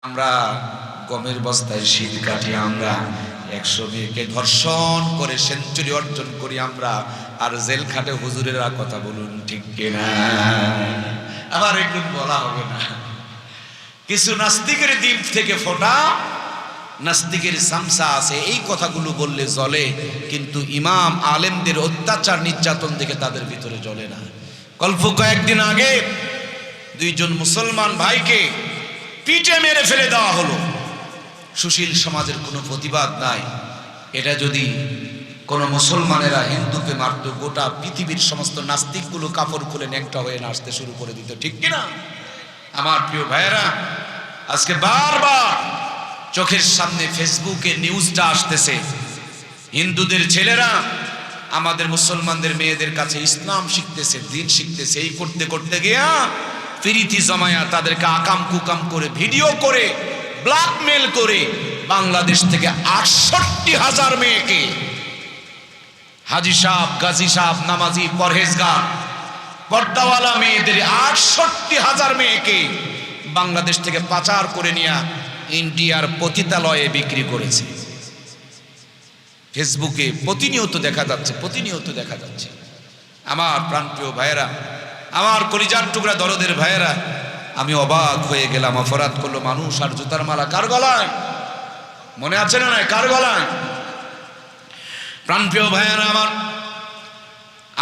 আমরা গমের বস্তায় শীত কাটি, আমরা 100 মেয়েকে ধর্ষণ করে সেঞ্চুরি অর্জন করি আমরা, আর জেল খাটে হুজুরেরা কথা বলুন ঠিক কিনা? আবার একটু বলা হবে না, কিছু নাস্তিকের দিক থেকে ফোটা নাস্তিকের সামসা আছে, এই কথাগুলো বললে জ্বলে, কিন্তু ইমাম আলেমদের অত্যাচার নির্যাতন দেখে তাদের ভিতরে জ্বলে না। কয়েকদিন আগে দুইজন মুসলমান ভাইকে পিঠে মেরে ফেলে দেওয়া হলো। সুশীল সমাজের কোনো প্রতিবাদ নাই। এটা যদি কোনো মুসলমানেরা হিন্দুকে মারত, গোটা পৃথিবীর সমস্ত নাস্তিকগুলো কাপড় খুলে ন্যাংটা হয়ে নাচতে শুরু করে দিত, ঠিক কিনা? আমার প্রিয় ভাইয়েরা, আজকে বারবার চোখের সামনে ফেসবুকে নিউজটা আসতেছে, হিন্দুদের ছেলেরা আমাদের মুসলমানদের মেয়েদের কাছে ইসলাম শিখতেছে, দিন শিখতেছে, এই করতে করতে গিয়া ফিরিতি জমায়া তাদেরকে আকাম কুকাম করে ভিডিও করে ব্ল্যাকমেল করে বাংলাদেশ থেকে 68,000 মেয়েকে, হাজি সাহেব, গাজী সাহেব, নামাজি, পরহেজগার, পর্দাওয়ালা মেয়েদের 68,000 মেয়েকে বাংলাদেশ থেকে পাচার করে নিয়ে ইন্ডিয়ার পতিতালয়ে বিক্রি করেছে। ফেসবুকে প্রতিনিয়ত দেখা যাচ্ছে, প্রতিনিয়ত দেখা যাচ্ছে। আমার প্রাণপ্রিয় ভাইয়েরা, আমার কলিজার টুকরা দরদের ভাইয়েরা, আমি অবাক হয়ে গেলাম। অপরাধ করলো মানুষ, আর জুতার মালা কার গলায়? মনে আছে না? নাই কার গলায়? প্রাণপ্রিয় ভাইয়েরা,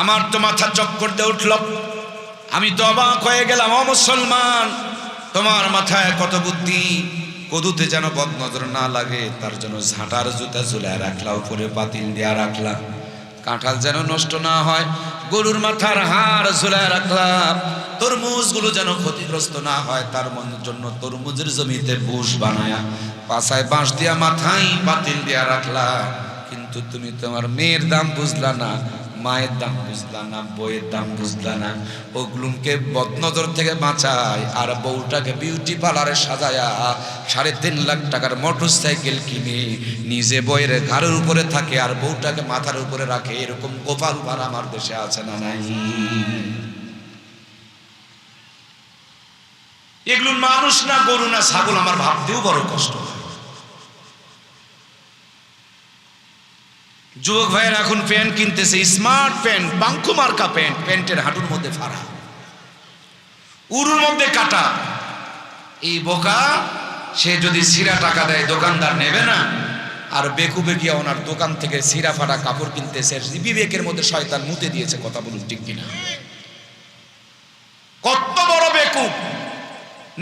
আমার তো মাথা চক্কর দিয়ে উঠল। আমি তো অবাক হয়ে গেলাম। ও মুসলমান, তোমার মাথায় কত বুদ্ধি! কদুতে যেন বদনজর না লাগে তার জন্য ঝাঁটার জুতা ঝুলায় রাখলা, উপরে পাতিল দিয়া রাখলা। কাঁঠাল যেন নষ্ট না হয়, গরুর মাথার হাড় ঝুলায় রাখলাম। তরমুজগুলো যেন ক্ষতিগ্রস্ত না হয়, তার জন্য তরমুজের জমিতে বুশ বানায়া পাছায় বাঁশ দিয়া মাথায় পাতিল দিয়া রাখলা। কিন্তু তুমি তোমার মেয়ের দাম বুঝলা না, মায়ের দাম বুঝলা না, বইয়ের দাম বুঝলা না। ওগুলোকে বদনজর থেকে বাঁচায়, আর বউটাকে বিউটি পার্লারে সাজায়া 3.5 লাখ টাকার মোটরসাইকেল কিনে নিজে বইয়ের ঘাড়ের উপরে থাকে আর বউটাকে মাথার উপরে রাখে। এরকম গোপাল ভাড়া আমার দেশে আছে না নাই? এগুলো মানুষ না গরু না ছাগল, আমার ভাবতেও বড় কষ্ট হয়। যুবক ভাইয়ের এখন প্যান্ট কিনতেছে, স্মার্ট প্যান্ট, বাঙ্কু মার্কা প্যান্ট, প্যান্টের হাঁটুর মধ্যে ফাড়া, উরুর মধ্যে কাটা। এই বোকা, সে যদি ছিঁড়া টাকা দেয় দোকানদার নেবে না, আর বেকু বেকিয়া ওনার দোকান থেকে ছিঁড়া ফাটা কাপড় কিনতেছে। বিবেকের মধ্যে শয়তান মুতে দিয়েছে, কথা বলুন ঠিক কিনা? কত বড় বেকুব!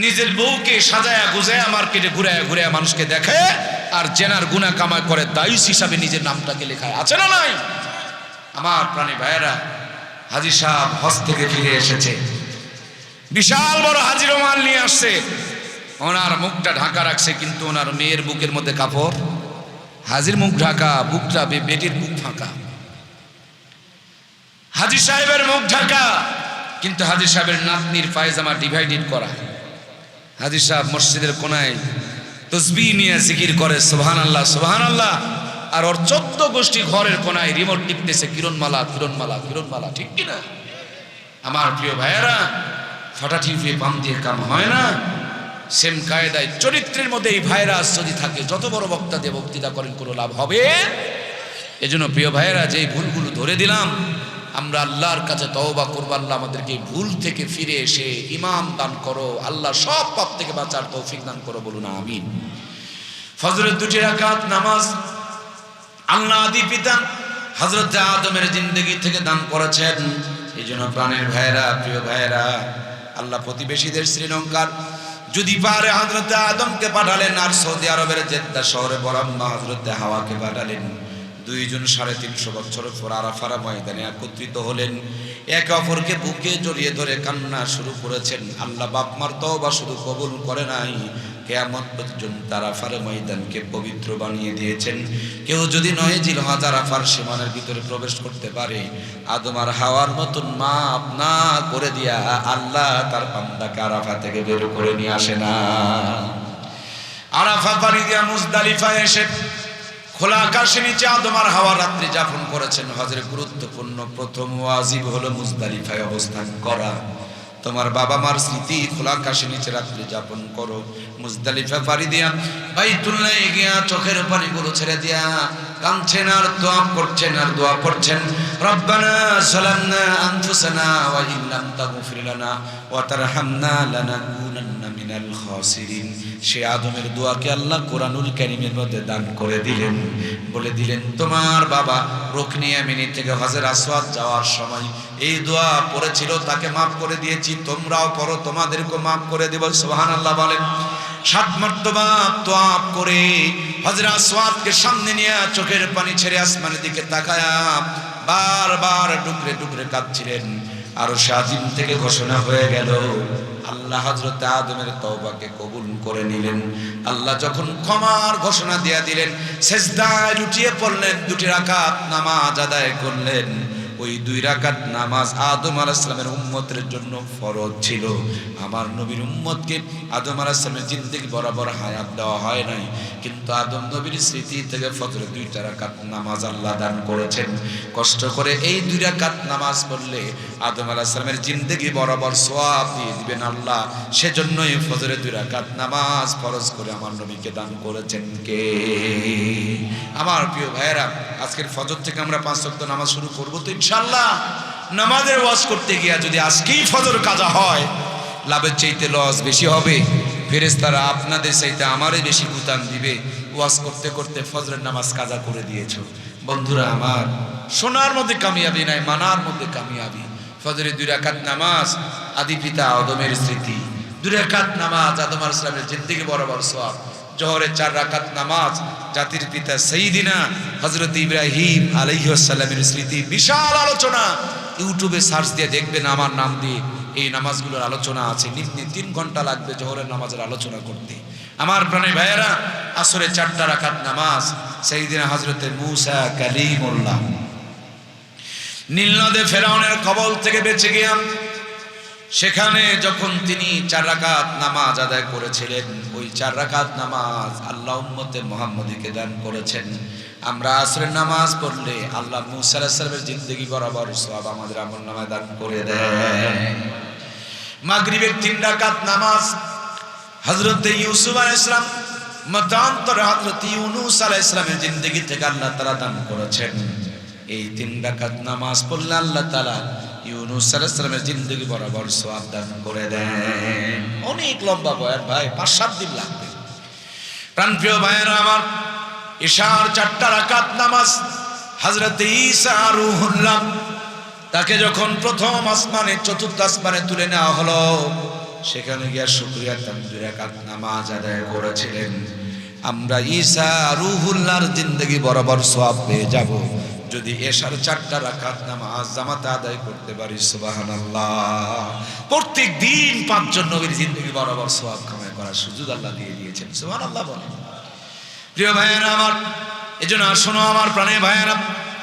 নিজের বউকে সাজায়া গুজায়া মার্কেটে ঘুরায়া ঘুরায়া মানুষকে দেখে, আর জেনার গুনাহ কামাই করে দায়ুস হিসাবে নিজের নামটাকে লেখায়, আছে না নাই? আমার প্রাণী ভাইয়েরা, হাজী সাহেব হজ থেকে ফিরে এসেছে, বিশাল বড় হাজির মাল নিয়ে আসছে। ওনার মুখটা ঢাকা রাখছে, কিন্তু ওনার মেয়ের বুকের মধ্যে কাপড়। হাজির মুখ ঢাকা, বুকটা বেটির বুক ফাঁকা। হাজী সাহেবের মুখ ঢাকা, কিন্তু হাজী সাহেবের নাতনির পায়জামা ডিভাইডেড করা। হাজী সাহেব মসজিদের কোনায় তসবিহ নিয়ে জিকির করে সুবহানাল্লাহ সুবহানাল্লাহ, আর ওর 14 গোষ্ঠী ঘরের কোনায় রিমোট টিপতেছে, কিরণমালা কিরণমালা কিরণমালা, ঠিক কিনা? আমার প্রিয় ভাইয়েরা, ফাটা টিপে পাম দিয়ে কাম হয় না। সেম কায়দায় চরিত্রের মধ্যে এই ভাইরাস যদি থাকে, যত বড় বক্তা দিয়ে বক্তৃতা করেন কোনো লাভ হবে। এজন্য প্রিয় ভাইয়েরা, যে ভুলগুলো ধরে দিলাম, আমরা আল্লাহর কাছে তওবা করব। আল্লাহ আমাদেরকে ভুল থেকে ফিরে এসে ঈমান দান করো, আল্লাহ সব পাপ থেকে বাঁচার তৌফিক দান করো, বলুন আমিন। ফজরের 2 রাকাত নামাজ আল্লাহ আদি পিতা হযরত আদমের জিন্দেগি থেকে দান করেছেন। এই জন্য প্রাণের ভাইয়েরা, প্রিয় ভাইয়েরা, আল্লাহ প্রতিবেশীদের শ্রীলঙ্কার যদি পারে হযরত আদমকে পাঠালেন, আর সৌদি আরবের জেদ্দা শহরে বরাম্মা হযরত হাওয়াকে পাঠালেন। দুইজন 350 বছর পর আরাফার ময়দানে একত্রিত হলেন, একে অপরকে বুকে জড়িয়ে ধরে কান্না শুরু করেছেন। আল্লাহ বাপ মার তওবা শুধু কবুল করে নাই, কিয়ামত পর্যন্ত আরাফার ময়দানকে পবিত্র বানিয়ে দিয়েছেন। কেউ যদি 9 জিলহজ আরাফার সীমানার ভিতরে প্রবেশ করতে পারে, আদম আর হাওয়ার মতন মাপ না করে দিয়া আল্লাহ তার বান্দাকে আরাফা থেকে বের করে নিয়ে আসে না। আরাফা পাড়ি দিয়া মুজদালিফায় এসে খোলা আকাশের নিচে আদম আর হাওয়া রাত্রি যাপন করেছেন। হজের গুরুত্বপূর্ণ প্রথম ওয়াজিব হলো মুজদালিফায় অবস্থান করা। তোমার বাবা মার স্মৃতি খোলা আকাশের নিচে রাত্রি যাপন করো। মুজদালিফা পাড়ি দিয়া বাইতুল্লাহ গিয়া চোখের পানিগুলো ছেড়ে দিয়া কাঁদছেন আর দোয়া করছেন আর দোয়া করছেন, রব্বানা যালামনা আনফুসানা ওয়া ইল্লাম তাগফির লানা ওয়া তারহামনা লানাকুনান্না মিনাল খাসিরিন। সে আদমের দোয়াকে আল্লাহ কোরআনুল কারীমের মধ্যে দান করে দিলেন, বলে দিলেন তোমার বাবা রুকনি ইয়ামিনী থেকে হজের আসওয়াদ যাওয়ার সময় এই দোয়া পড়েছিল, তাকে মাফ করে দিয়েছি, তোমরাও পড়ো, তোমাদেরকে মাফ করে দেব। সুবহানাল্লাহ বলেন। 7 মর্তবা তোয়াব করে হজরে আসওয়াদকে সামনে নিয়ে চোখের পানি ছেড়ে আসমানের দিকে তাকায়া বারবার ডুকরে ডুকরে কাঁদছিলেন। আর শাজিম থেকে ঘোষণা হয়ে গেল, আল্লাহ হযরত আদমের তওবাকে কবুল করে নিলেন। আল্লাহ যখন ক্ষমার ঘোষণা দিয়ে দিলেন, সিজদায় লুটিয়ে পড়লেন, 2 রাকাত নামাজ আদায় করলেন। ওই 2 রাকাত নামাজ আদম আলাইহিস সালামের উম্মতের জন্য ফরজ ছিল। আমার নবীর উম্মতকে আদম আলাইহিস সালামের জিন্দেগি বরাবর হায়াত দেওয়া হয় নাই, কিন্তু আদম নবীর স্মৃতি থেকে ফজরের 2 রাকাত নামাজ আল্লাহ দান করেছেন। কষ্ট করে এই 2 রাকাত নামাজ পড়লে আদম আলাইহিস সালামের জিন্দেগি বরাবর সওয়াব দিয়ে দিবেন আল্লাহ। সেজন্যই ফজরের 2 রাকাত নামাজ ফরজ করে আমার নবীকে দান করেছেন কে? আমার প্রিয় ভাইয়েরা, আজকের ফজর থেকে আমরা 5 ওয়াক্ত নামাজ শুরু করব তো ইনশাআল্লাহ। নামাজের ওয়াজ করতে গিয়া যদি আজকেই ফজর কাজা হয়, লাভের চাইতে লস বেশি হবে। ফেরেশতারা আপনাদের চাইতে আমারই বেশি গুতান দিবে। ওয়াজ করতে করতে ফজরের নামাজ কাজা করে দিয়েছো। বন্ধুরা আমার, শোনার মধ্যে কামিয়াবি নাই, মানার মধ্যে কামিয়াবি। ফজরের 2 রাকাত নামাজ আদি পিতা আদমের স্মৃতি, 2 রাকাত নামাজ আদম আলাইহিস সালামের জিন্দেগি বরাবর সওয়াব। জোহরে 4 রাকাত নামাজ জাতির পিতা সাইয়্যিদিনা হযরত ইব্রাহিম আলাইহিস সালামের স্মৃতি। বিশাল আলোচনা, ইউটিউবে সার্চ দিয়ে দেখবেন আমার নাম দিয়ে এই নামাজগুলোর আলোচনা আছে। নিম্নে 3 ঘন্টা লাগবে জোহরের নামাজের আলোচনা করতে। আমার প্রাণের ভাইয়েরা, আসরে 4টা রাকাত নামাজ সাইয়্যিদিনা হযরত মূসা কালিমুল্লাহ নীল নদে ফেরাউনের কবল থেকে বেঁচে গিয়া সেখানে যখন তিনি 4 রাকাত নামাজ আদায় করেছিলেন, ওই 4 রাকাত নামাজ আল্লাহ উম্মতে মুহাম্মদীকে দান করেছেন। আমরা আসরের নামাজ পড়লে আল্লাহ মূসা আলাইহিস সালামের জিন্দেগি বরাবর সওয়াব আমাদের আমলনামায় দান করে দেন। মাগরিবের 3 রাকাত নামাজ হযরত ইউসুফ আলাইহিস সালাম মতান্তরে হযরত ইউনূস আলাইহিস সালামের জিন্দেগি থেকে আল্লাহ তাআলা দান করেছেন। এই 3 রাকাত নামাজ পড়লে আল্লাহ তাআলা ইউনূস আলাইহিস সালামের জিন্দেগি বরাবর সওয়াব দান করে দেন। অনেক লম্বা বয়ান ভাই, 5-7 দিন লাগবে। প্রাণপ্রিয় ভাইয়েরা আমার, ইশার 4টা রাকাত নামাজ হযরত ঈসা রূহুল্লাহ তাকে যখন প্রথম আসমানে 4র্থ আসমানে তুলে নেওয়া হলো, সেখানে গিয়া শুকরিয়া তার 2 রাকাত নামাজ আদায় করেছিলেন। আমরা ঈসা রূহুল্লাহর জিন্দেগি বরাবর সওয়াব পেয়ে যাব যদি এশার 4টা রাকাত নামাজ জামাতে আদায় করতে পারি। সুবহানাল্লাহ। প্রত্যেক দিন 5 জন নবীর জিন্দেগি বরাবর সওয়াব কামাই করার সুযোগ আল্লাহ দিয়ে দিয়েছেন। সুবহানাল্লাহ বলেন। প্রিয় ভাইয়েরা আমার, এজন্য শোনো আমার প্রাণের ভাইয়েরা,